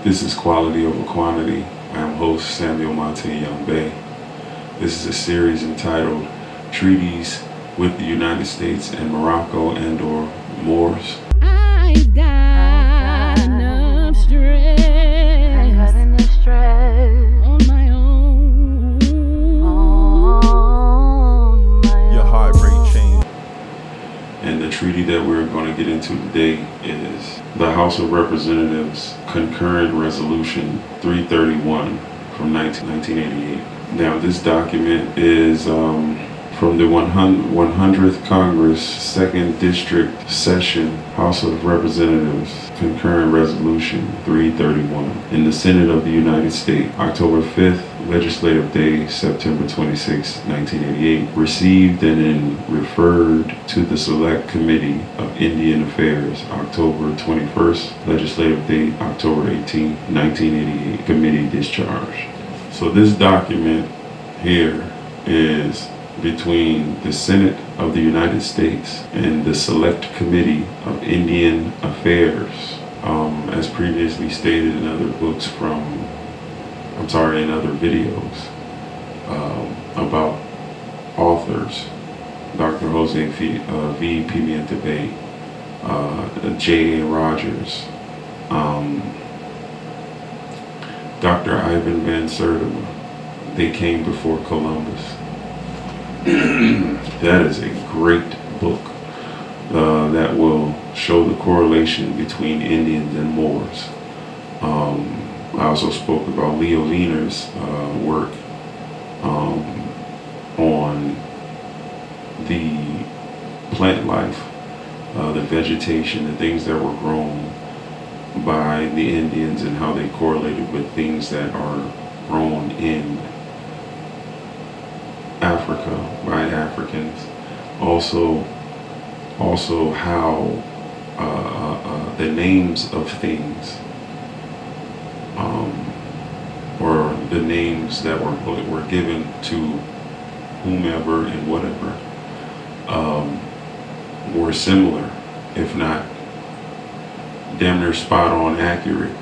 This is Quality Over Quantity. I am host Samuel Monte Young-Bey. This is a series entitled Treaties with the United States and Morocco and/or Moors. I've got enough stress. On my own. Your heart rate change. And the treaty that we're going to get into today is the House of Representatives Concurrent Resolution 331 from 1988. Now, this document is from the 100th Congress, 2nd District Session, House of Representatives, Concurrent Resolution 331, in the Senate of the United States, October 5th, Legislative Day, September 26, 1988, received and then referred to the Select Committee of Indian Affairs, October 21st, Legislative Date, October 18, 1988, Committee discharged. So this document here is between the Senate of the United States and the Select Committee of Indian Affairs, as previously stated in other books in other videos about authors, Dr. Jose V. Pimienta Bey, J. A. Rogers, Dr. Ivan Van Sertima. They came before Columbus. That is a great book that will show the correlation between Indians and Moors. I also spoke about Leo Wiener's work on the plant life, the vegetation, the things that were grown by the Indians and how they correlated with things that are grown in Africa by Africans. Also how the names of things, or the names that were given to whomever and whatever, were similar, if not damn near spot on accurate,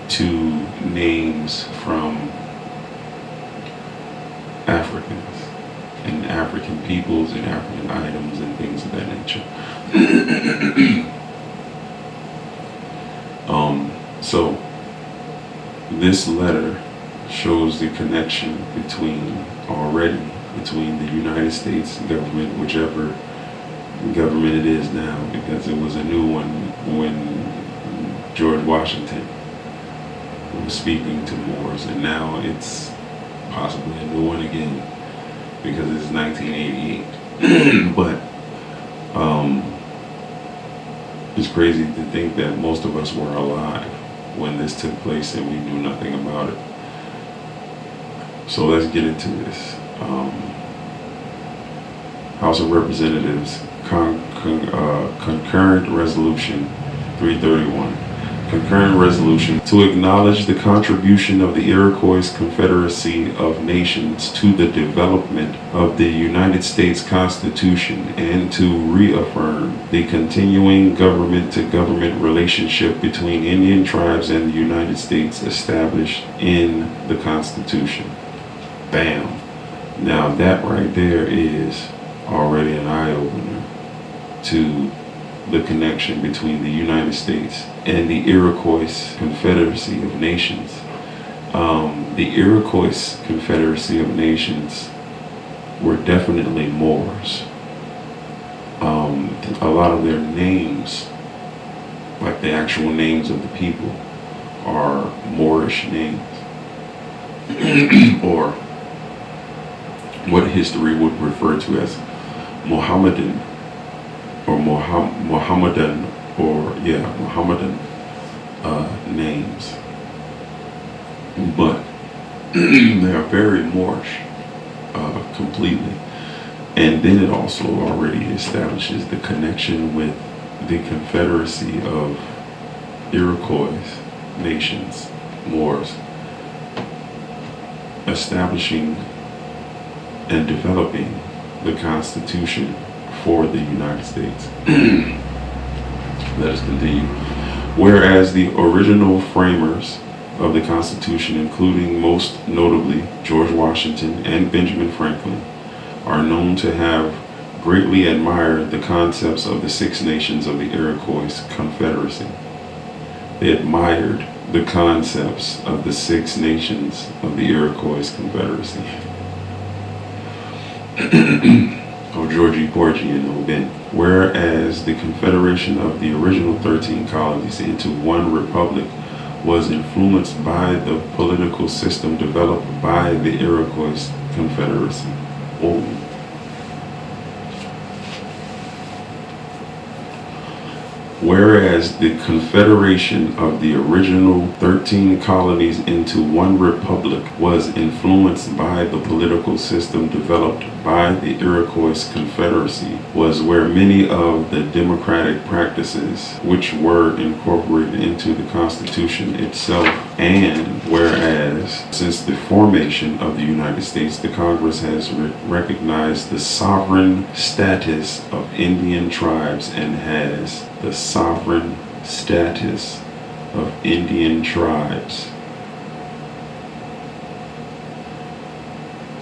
to names from Africans and African peoples and African items and things of that nature. So this letter shows the connection between the United States government, whichever government it is now, because it was a new one when George Washington was speaking to Moors, and now it's possibly a new one again because it's 1988. But it's crazy to think that most of us were alive when this took place and we knew nothing about it. So let's get into this. House of Representatives Concurrent Resolution 331. Concurrent resolution to acknowledge the contribution of the Iroquois Confederacy of Nations to the development of the United States Constitution and to reaffirm the continuing government-to-government relationship between Indian tribes and the United States established in the Constitution. Bam. Now that right there is already an eye-opener to the connection between the United States and the Iroquois Confederacy of Nations. The Iroquois Confederacy of Nations were definitely Moors. A lot of their names, like the actual names of the people, are Moorish names, or what history would refer to as Mohammedan, or Mohammedan names, but they are very Moorish completely. And then it also already establishes the connection with the Confederacy of Iroquois Nations, Moors, establishing and developing the Constitution for the United States. Let us continue. Whereas the original framers of the Constitution, including most notably George Washington and Benjamin Franklin, are known to have greatly admired the concepts of the Six Nations of the Iroquois Confederacy. They admired the concepts of the Six Nations of the Iroquois Confederacy. Oh, Georgie Porgy and Old Ben. Whereas the confederation of the original 13 colonies into one republic was influenced by the political system developed by the Iroquois Confederacy. Oh. Whereas the confederation of the original 13 colonies into one republic was influenced by the political system developed by the Iroquois Confederacy, was where many of the democratic practices which were incorporated into the Constitution itself, and whereas since the formation of the United States, the Congress has recognized the sovereign status of Indian tribes and has the sovereign status of Indian tribes.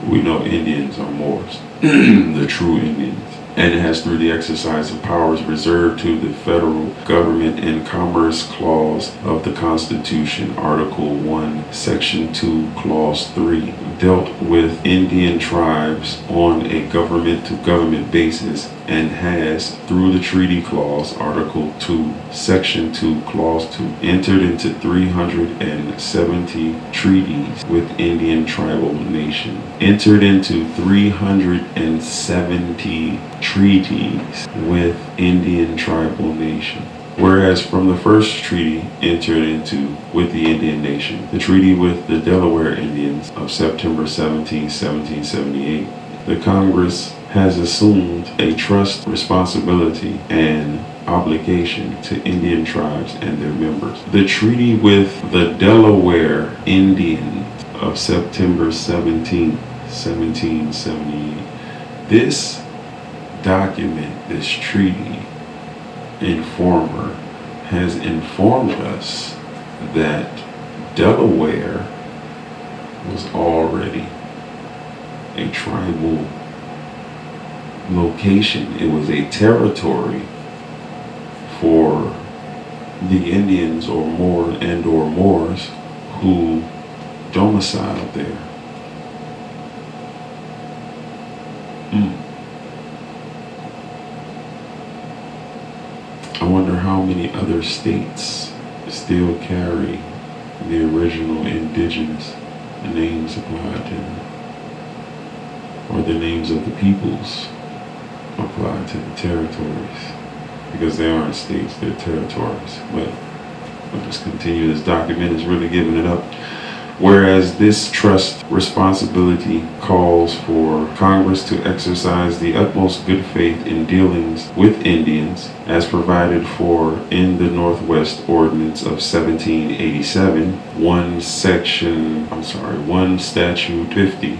We know Indians are Moors, the true Indians, and it has, through the exercise of powers reserved to the federal government and Commerce Clause of the Constitution, Article 1, Section 2, Clause 3, dealt with Indian tribes on a government-to-government basis, and has, through the Treaty Clause, Article 2, Section 2, Clause 2, entered into 370 treaties with Indian tribal nations. Entered into 370 treaties with Indian tribal nation. Whereas from the first treaty entered into with the Indian nation, the treaty with the Delaware Indians of September 17, 1778, the Congress has assumed a trust, responsibility, and obligation to Indian tribes and their members. The treaty with the Delaware Indians of September 17, 1778. This document, this treaty informer, has informed us that Delaware was already a tribal location. It was a territory for the Indians or Moors who domiciled there. I wonder how many other states still carry the original indigenous names applied to them, or the names of the peoples applied to the territories, because they aren't states, they're territories. But I'll just continue. This document is really giving it up. Whereas this trust responsibility calls for Congress to exercise the utmost good faith in dealings with Indians, as provided for in the Northwest Ordinance of 1787, 1 Statute 50.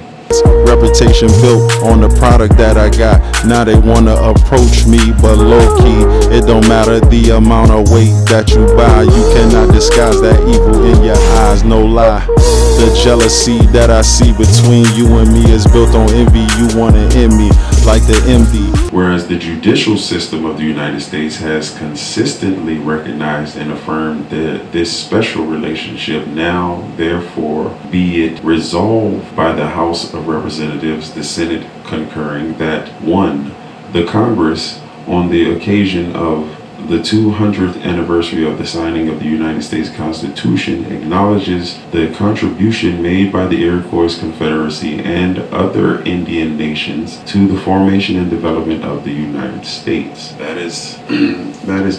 Reputation built on the product that I got. Now they wanna approach me, but low key, it don't matter the amount of weight that you buy. You cannot disguise that evil in your eyes, no lie. The jealousy that I see between you and me is built on envy. You wanna end me like the MD. Whereas the judicial system of the United States has consistently recognized and affirmed that this special relationship, now therefore be it resolved by the House of Representatives, the Senate concurring, that 1. The Congress, on the occasion of the 200th anniversary of the signing of the United States Constitution, acknowledges the contribution made by the Iroquois Confederacy and other Indian nations to the formation and development of the United States. That is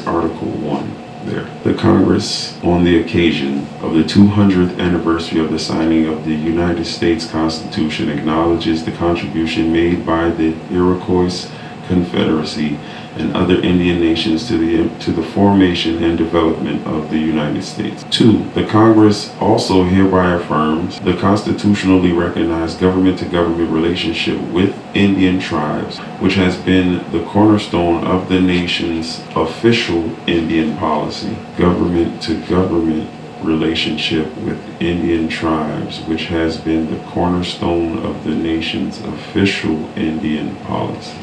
Article 1 there. The Congress, on the occasion of the 200th anniversary of the signing of the United States Constitution, acknowledges the contribution made by the Iroquois Confederacy, and other Indian nations to the formation and development of the United States. 2. The Congress also hereby affirms the constitutionally recognized government-to-government relationship with Indian tribes, which has been the cornerstone of the nation's official Indian policy. Government-to-government relationship with Indian tribes, which has been the cornerstone of the nation's official Indian policy.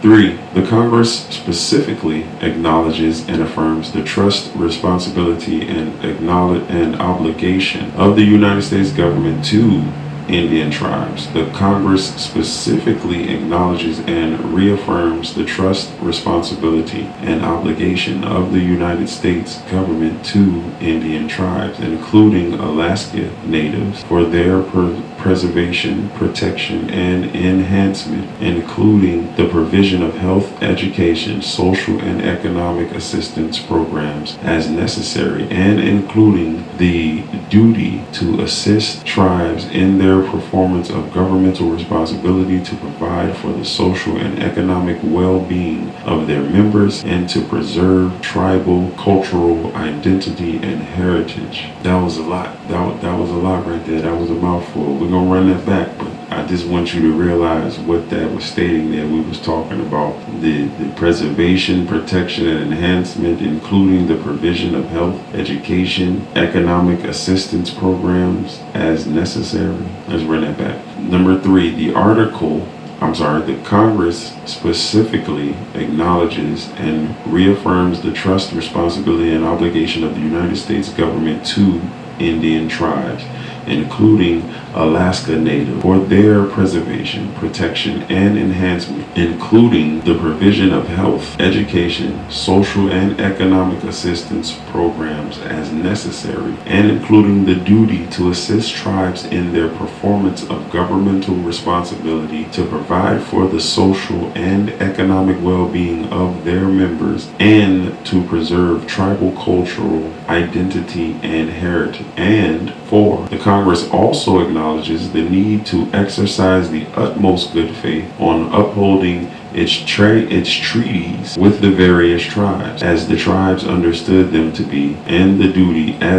3. The Congress specifically acknowledges and affirms the trust, responsibility, and obligation of the United States government to Indian tribes. The Congress specifically acknowledges and reaffirms the trust, responsibility, and obligation of the United States government to Indian tribes, including Alaska Natives, for their preservation, protection, and enhancement, including the provision of health, education, social, and economic assistance programs as necessary, and including the duty to assist tribes in their performance of governmental responsibility to provide for the social and economic well-being of their members and to preserve tribal cultural identity and heritage. That was a lot. That was a lot right there. That was a mouthful. We're gonna run that back, but I just want you to realize what that was stating there. We was talking about the preservation, protection, and enhancement, including the provision of health, education, economic assistance programs as necessary. Let's run that back. Number 3, the Congress specifically acknowledges and reaffirms the trust, responsibility, and obligation of the United States government to Indian tribes, including Alaska Native, for their preservation, protection, and enhancement, including the provision of health, education, social, and economic assistance programs as necessary, and including the duty to assist tribes in their performance of governmental responsibility to provide for the social and economic well-being of their members and to preserve tribal cultural identity and heritage. And 4, the Congress also acknowledges the need to exercise the utmost good faith on upholding its treaties with the various tribes as the tribes understood them to be, and the duty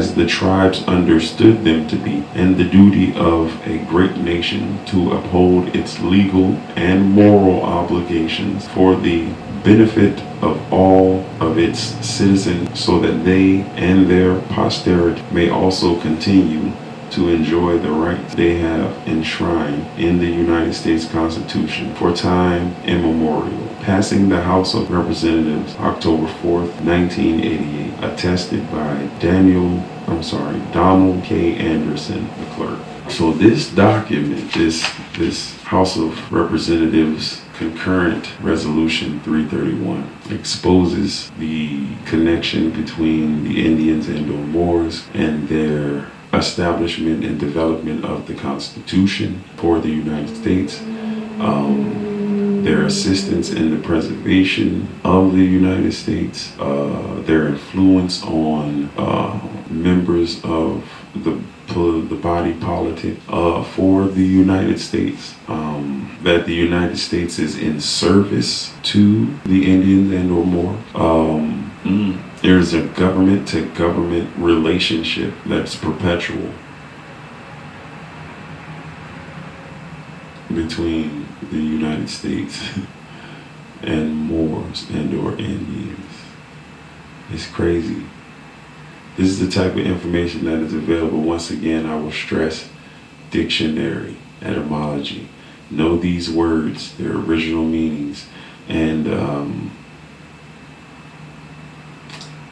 of a great nation to uphold its legal and moral obligations for the benefit of all of its citizens, so that they and their posterity may also continue to enjoy the rights they have enshrined in the United States Constitution for time immemorial. Passing the House of Representatives October 4th, 1988, attested by Donald K. Anderson, the clerk. So this document, this House of Representatives Concurrent Resolution 331 exposes the connection between the Indians and or Moors and their establishment and development of the Constitution for the United States, their assistance in the preservation of the United States, their influence on members of the body politic for the United States, that the United States is in service to the Indians and or more. There's a government-to-government relationship that's perpetual between the United States and Moors and or Indians. It's crazy. This is the type of information that is available. Once again, I will stress dictionary, etymology. Know these words, their original meanings, and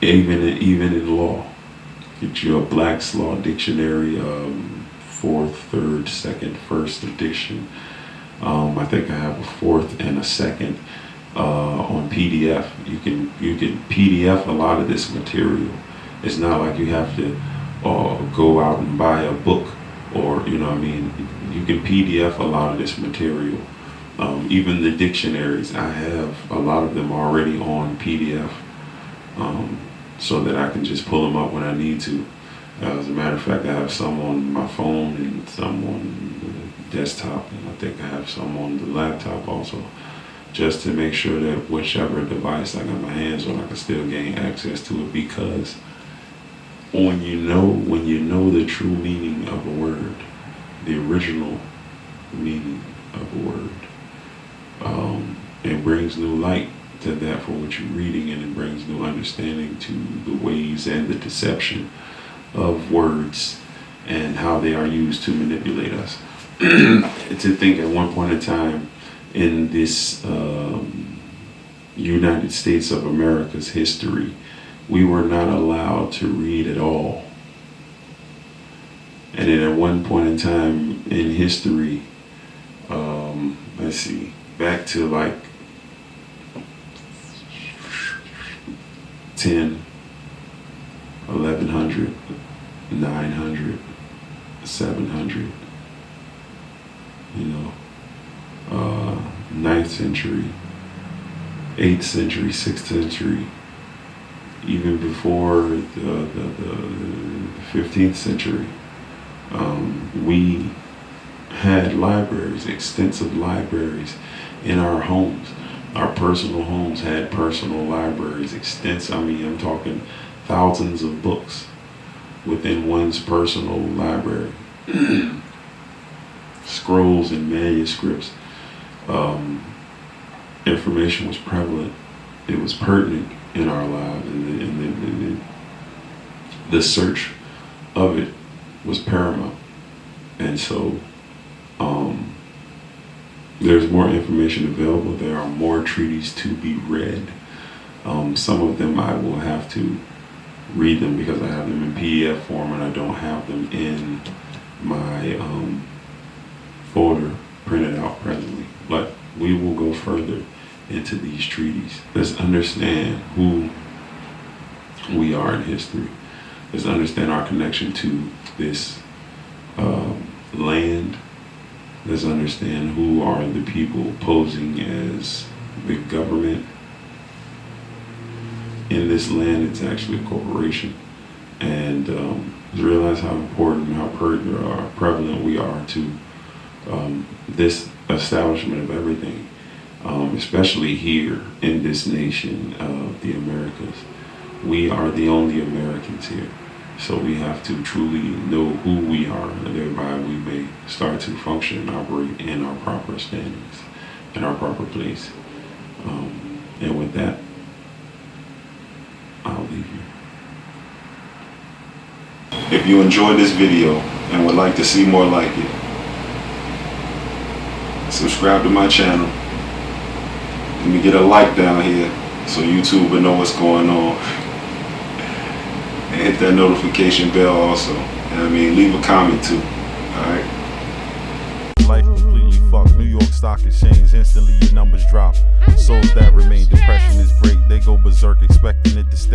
even in law. Get you a Black's Law Dictionary, 4th, 3rd, 2nd, 1st edition. I think I have a 4th and a 2nd on PDF. You can PDF a lot of this material. It's not like you have to go out and buy a book, or you can PDF a lot of this material. Even the dictionaries, I have a lot of them already on PDF, so that I can just pull them up when I need to. As a matter of fact, I have some on my phone and some on the desktop, and I think I have some on the laptop also. just to make sure that whichever device I got my hands on, I can still gain access to it. Because when you know the true meaning of a word, the original meaning of a word, it brings new light to that for what you're reading, and it brings new understanding to the ways and the deception of words and how they are used to manipulate us. To think at one point in time in this United States of America's history, we were not allowed to read at all. And then at one point in time in history, let's see, back to like 10, 1100, 900, 700, 9th century, 8th century, 6th century, even before the 15th century, we had libraries, extensive libraries in our homes. Our personal homes had personal libraries, extensive. I mean, I'm talking thousands of books within one's personal library. Scrolls and manuscripts. Information was prevalent. It was pertinent in our lives, and the search of it was paramount. And so there's more information available. There are more treaties to be read. Some of them I will have to read them because I have them in PDF form and I don't have them in my folder printed out presently. But we will go further into these treaties. Let's understand who we are in history. Let's understand our connection to this land. Let's understand who are the people posing as the government. In this land, it's actually a corporation. And realize how important, how prevalent we are to this establishment of everything, especially here in this nation of the Americas. We are the only Americans here. So we have to truly know who we are, and thereby we may start to function and operate in our proper standings, in our proper place. And with that, I'll leave you. If you enjoyed this video and would like to see more like it, subscribe to my channel. Let me get a like down here so YouTube will know what's going on. And hit that notification bell also. And leave a comment too. Alright? Life completely fucked. New York Stock Exchange, instantly your numbers drop. Souls that remain, depression is great. They go berserk, expecting it to stay.